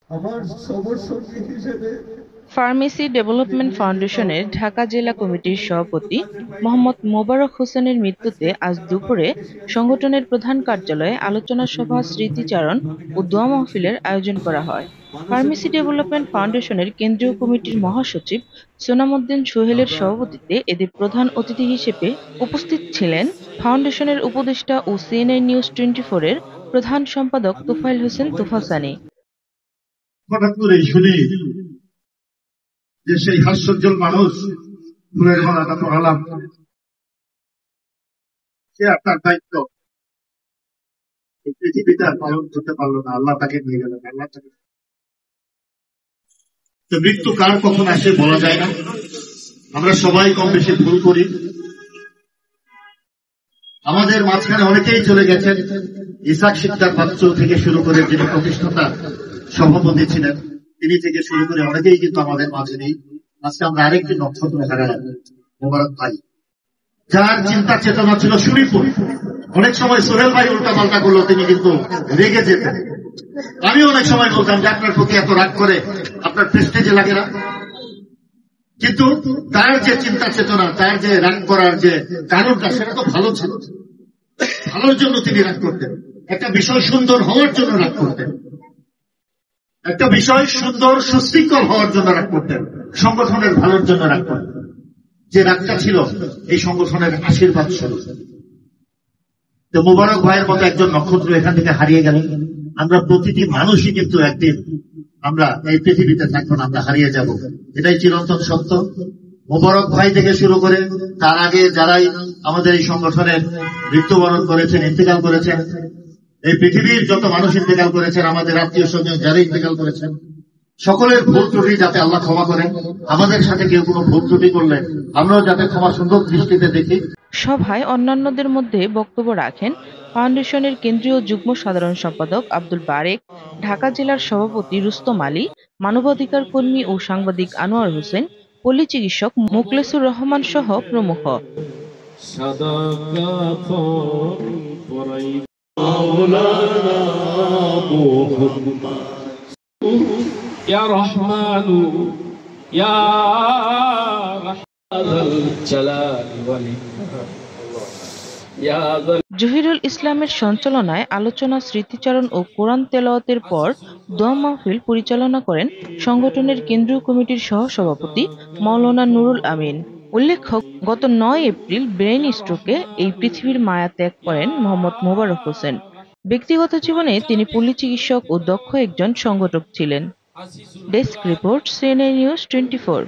আমার সবর সঙ্গী হিসেবে ফার্মেসি ডেভেলপমেন্ট ফাউন্ডেশনের ঢাকা জেলা কমিটির সভাপতি মোহাম্মদ মোবারক হোসেনের মৃত্যুতে আজ দুপুরে সংগঠনের প্রধান কার্যালয়ে আলোচনা সভা, স্মৃতিচারণ ও দোয়া মাহফিলের আয়োজন করা হয়। ফার্মেসি ডেভেলপমেন্ট ফাউন্ডেশনের কেন্দ্রীয় কমিটির মহাসচিব সোনাম উদ্দিন সোহেলের সভাপতিত্বে এদের প্রধান অতিথি হিসেবে উপস্থিত ছিলেন ফাউন্ডেশনের উপদেষ্টা ও সিএনএ নিউজ 24 এর প্রধান সম্পাদক তোফায়েল হোসেন তোফাজ্জল। হঠাৎ করে শুনি যে সেই হাস্যোজ্জ্বল মানুষ ফুলের মালাটা পড়ালাম, সে আপনার দায়িত্ব এই পৃথিবীতে আর পালন করতে পারলো না, আল্লাহ তাকে নিয়ে গেলেন। আল্লাহ তাকে, তো মৃত্যু কার কখন আসে বলা যায় না। আমরা সবাই কম বেশি ভুল করি। আমাদের মাঝখানে অনেকেই চলে গেছেন। ইসাক শিকদার বাচ্চু থেকে শুরু করে যিনি প্রতিষ্ঠাতা সভাপতি ছিলেন, তিনি থেকে শুরু করে অনেকেই কিন্তু আমাদের মাঝে নেই। আজকে আমরা আরেকটি নক্ষত্র হারালাম, মোবারক ভাই, যার চিন্তা চেতনা ছিল সুরিপুর। অনেক সময় সোহেল ভাই উল্টা পাল্টা করলো, তিনি কিন্তু রেগে যেতেন। আমি অনেক সময় বলতাম যে আপনার প্রতি এত রাগ করে আপনার প্রেস্টেজে লাগে না। কিন্তু তার যে চিন্তা চেতনা, তার যে রাগ করার যে কারণটা, সেটা তো ভালো ছিল। ভালোর জন্য তিনি রাগ করতেন, একটা বিষয় সুন্দর হওয়ার জন্য রাগ করতেন, একটা বিষয় সুন্দর সুশৃঙ্খল হওয়ার জন্য রাগ করতেন, সংগঠনের ভালোর জন্য রাগ করতেন। যে রাগটা ছিল এই সংগঠনের আশীর্বাদ স্বরূপ। তো মোবারক ভাইয়ের মতো একজন নক্ষত্র এখান থেকে হারিয়ে গেল। আমরা প্রতিটি মানুষই কিন্তু একদিন আমরা এই পৃথিবীতে থাকবো না, আমরা হারিয়ে যাব, এটাই চিরন্তন সত্য। মোবারক ভাই থেকে শুরু করে তার আগে যারাই আমাদের এই সংগঠনের মৃত্যুবরণ করেছেন, ইন্তেকাল করেছেন, এই পৃথিবীর যত মানুষ ইন্তেকাল করেছেন, আমাদের আত্মীয় স্বজন যারা ইন্তেকাল করেছেন, সকলের ভুল ত্রুটি যাতে আল্লাহ ক্ষমা করেন। আমাদের সাথে কেউ কোনো ভুল ত্রুটি করলে আমরাও যাতে ক্ষমা সুন্দর দৃষ্টিতে দেখি। সভায় অন্যান্যদের মধ্যে বক্তব্য রাখেন ফাউন্ডেশনের কেন্দ্রীয় যুগ্ম সাধারণ সম্পাদক আব্দুল বারেক, ঢাকা জেলার সভাপতি রুস্তম আলী, মানবাধিকার কর্মী ও সাংবাদিক আনোয়ার হোসেন, পল্লী চিকিৎসক মোখলেসুর রহমান সহ প্রমুখ। ইয়া রহমানু ইয়া জহিরুল ইসলামের সঞ্চালনায় আলোচনা, স্মৃতিচারণ ও কোরআন তেলাওয়াতের পর দোয়া মাহফিল পরিচালনা করেন সংগঠনের কেন্দ্রীয় কমিটির সহ-সভাপতি মাওলানা নুরুল আমিন। উল্লেখ্য, গত ৯ এপ্রিল ব্রেইন স্ট্রোকে এই পৃথিবীর মায়া ত্যাগ করেন মোহাম্মদ মোবারক হোসেন। ব্যক্তিগত জীবনে তিনি পল্লী চিকিৎসক ও দক্ষ একজন সংগঠক ছিলেন। Desk report, CNA news 24।